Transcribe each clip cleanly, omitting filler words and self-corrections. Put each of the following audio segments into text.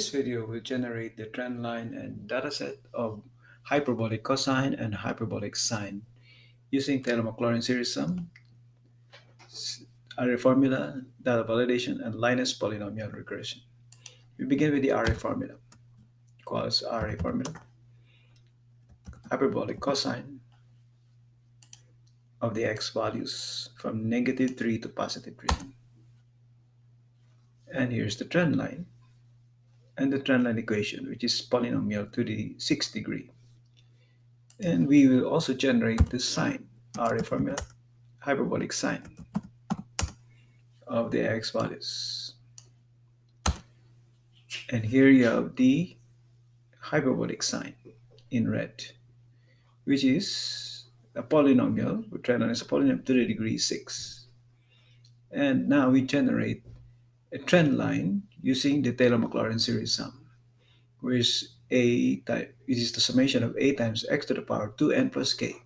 This video will generate the trend line and dataset of hyperbolic cosine and hyperbolic sine using Taylor Maclaurin series sum, array formula, data validation, and LINEST polynomial regression. We begin with the array formula. Equals array formula, hyperbolic cosine of the x values from -3 to +3. And here's the trend line and the trend line equation, which is polynomial to the 6th degree. And we will also generate the sine, array formula, hyperbolic sine of the x values. And here you have the hyperbolic sine in red, which is a polynomial. We trend line is a polynomial to the degree 6. And now we generate a trend line using the Taylor-Maclaurin series sum, which is the summation of a times x to the power 2n plus k,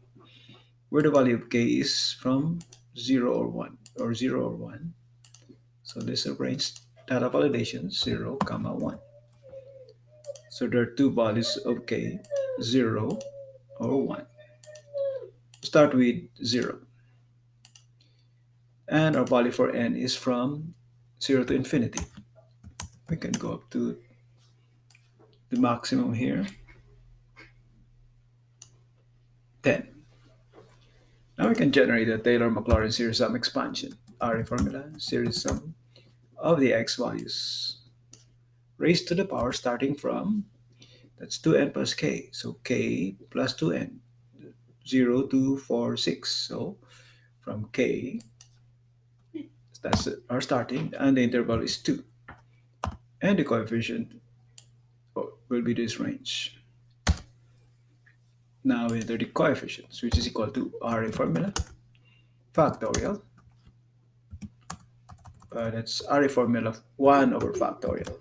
where the value of k is from 0 or 1, or 0 or 1. So this arranges data validation 0, 1. So there are two values of k, 0 or 1. Start with 0. And our value for n is from 0 to infinity. We can go up to the maximum here, 10. Now we can generate a Taylor-Maclaurin series sum expansion, array formula, series sum of the x values raised to the power starting from, that's 2n plus k. So k plus 2n, 0, 2, 4, 6. So from k, that's our starting, and the interval is 2. And the coefficient will be this range. Now we enter the coefficients, which is equal to array formula, factorial. That's array formula of 1 over factorial.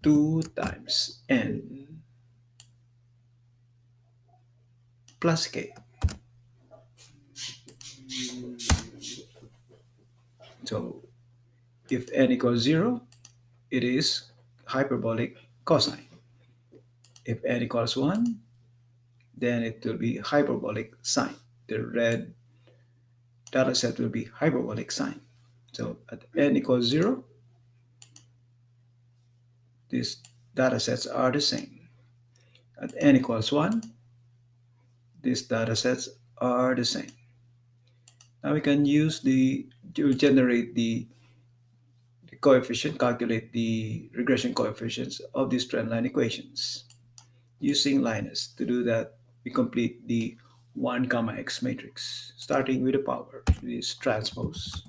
2 times n plus k. So if n equals 0, it is hyperbolic cosine. If n equals 1, then it will be hyperbolic sine. The red data set will be hyperbolic sine. So at n equals 0, these data sets are the same. At n equals 1, these data sets are the same. Now we can use to generate the coefficient, calculate the regression coefficients of these trendline equations using LINEST. To do that, we complete the 1 comma x matrix, starting with the power. This transpose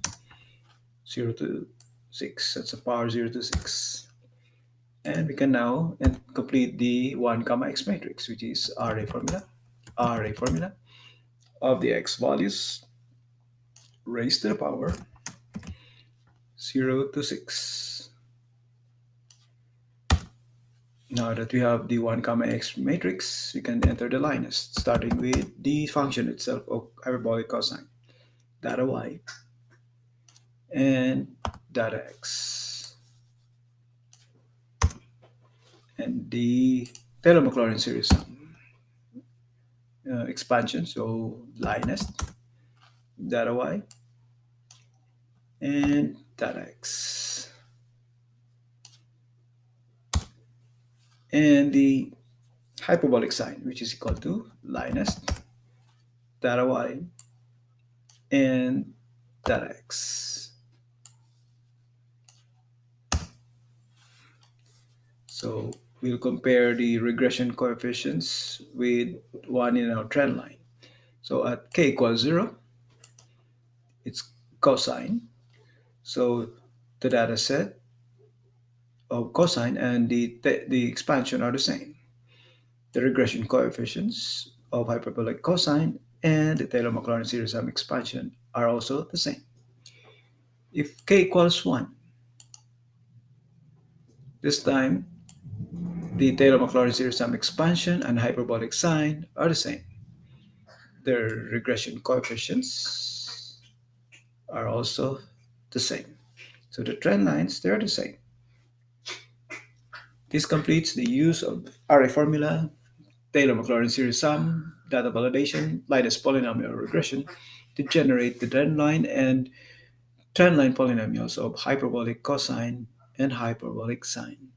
0 to 6. That's a power 0 to 6. And we can now complete the 1 comma x matrix, which is array formula of the x values raised to the power 0 to 6. Now that we have the 1 comma x matrix, we can enter the LINEST, starting with the function itself of hyperbolic cosine, data y and data x. And the Taylor-Maclaurin series sum expansion, so LINEST, data y and data x. And the hyperbolic sine, which is equal to LINEST, data y and data x. So we'll compare the regression coefficients with one in our trend line. So at k equals 0, it's cosine. So the data set of cosine and the expansion are the same. The regression coefficients of hyperbolic cosine and the Taylor-Maclaurin series sum expansion are also the same. If k equals 1, this time the Taylor-Maclaurin series sum expansion and hyperbolic sine are the same. Their regression coefficients are also the same. So the trend lines, they're the same. This completes the use of array formula, Taylor-Maclaurin series sum, data validation, LINEST polynomial regression to generate the trendline and trendline polynomials of hyperbolic cosine and hyperbolic sine.